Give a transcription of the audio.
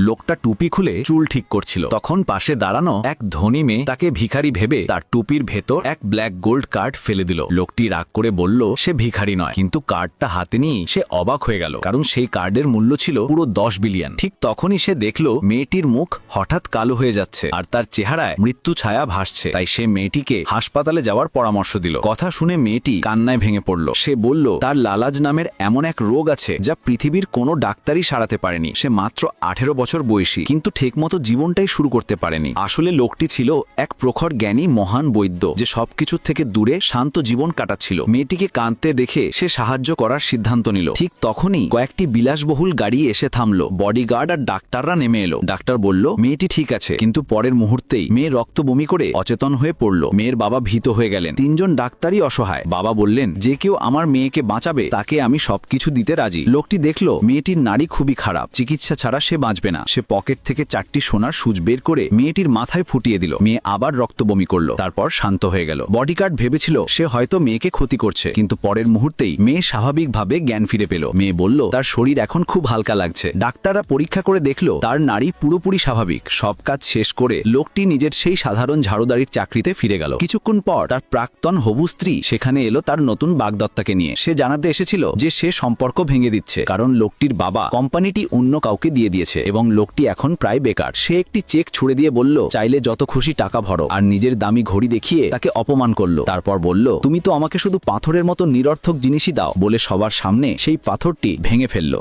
লোকটা টুপি খুলে চুল ঠিক করছিল। তখন পাশে দাঁড়ানো এক ধনী মেয়ে তাকে ভিখারি ভেবে তার টুপির ভেতর এক ব্ল্যাক গোল্ড কার্ড ফেলে দিল। লোকটি রাগ করে বলল সে ভিখারি নয়, কিন্তু কার্ডটা হাতে নিয়ে সে অবাক হয়ে গেল, কারণ সেই কার্ডের মূল্য ছিল পুরো 10 বিলিয়ন। ঠিক তখনই সে দেখল মেয়েটির মুখ হঠাৎ কালো হয়ে যাচ্ছে আর তার চেহারায় মৃত্যু ছায়া ভাসছে। তাই সে মেয়েটিকে হাসপাতালে যাওয়ার পরামর্শ দিল। কথা শুনে মেয়েটি কান্নায় ভেঙে পড়ল। সে বলল তার লালাজ নামের এমন এক রোগ আছে যা পৃথিবীর কোনো ডাক্তারই সারাতে পারেনি। সে মাত্র 18 বছর বয়সী, কিন্তু ঠিকমতো জীবনটাই শুরু করতে পারেনি। আসলে লোকটি ছিল এক প্রখর জ্ঞানী মহান বৈদ্য, যে সবকিছু থেকে দূরে শান্ত জীবন কাটাচ্ছিল। মেয়েটিকে কাঁদতে দেখে সে সাহায্য করার সিদ্ধান্ত নিল। ঠিক তখনই কয়েকটি বিলাসবহুল গাড়ি এসে থামলো। বডিগার্ড আর ডাক্তাররা নেমে এলো। ডাক্তার বলল মেয়েটি ঠিক আছে, কিন্তু পরের মুহূর্তেই মেয়ে রক্ত বমি করে অচেতন হয়ে পড়ল। মেয়ের বাবা ভীত হয়ে গেলেন। তিনজন ডাক্তারই অসহায়। বাবা বললেন যে কেউ আমার মেয়েকে বাঁচাবে তাকে আমি সবকিছু দিতে রাজি। লোকটি দেখল মেয়েটির নাড়ি খুবই খারাপ, চিকিৎসা ছাড়া সে বাঁচবে না। সে পকেট থেকে 4টি সোনার সুচ বের করে মেয়েটির মাথায় ফুটিয়ে দিল। মেয়ে আবার রক্ত বমি করল, তারপর শান্ত হয়ে গেল। বডিগার্ড ভেবেছিল সে হয়তো মেয়েকে ক্ষতি করছে, কিন্তু পরের মুহূর্তেই মেয়ে স্বাভাবিকভাবে জ্ঞান ফিরে পেল। মেয়ে বলল তার শরীর এখন খুব হালকা লাগছে। ডাক্তাররা পরীক্ষা করে দেখল তার নাড়ি পুরোপুরি স্বাভাবিক। সব কাজ শেষ করে লোকটি নিজের সেই সাধারণ ঝাড়ুদারির চাকরিতে ফিরে গেল। কিছুক্ষণ পর তার প্রাক্তন হবু স্ত্রী সেখানে এলো তার নতুন বাগদত্তাকে নিয়ে। সে জানাতে এসেছিল যে সে সম্পর্ক ভেঙে দিচ্ছে, কারণ লোকটির বাবা কোম্পানিটি অন্য কাউকে দিয়ে দিয়েছে এবং লোকটি এখন প্রায় বেকার। সে একটি চেক ছুড়ে দিয়ে বলল চাইলে যত খুশি টাকা ভরো, আর নিজের দামি ঘড়ি দেখিয়ে তাকে অপমান করলো। তারপর বলল তুমি তো আমাকে শুধু পাথরের মতো নিরর্থক জিনিসই দাও, বলে সবার সামনে সেই পাথরটি ভেঙে ফেলল।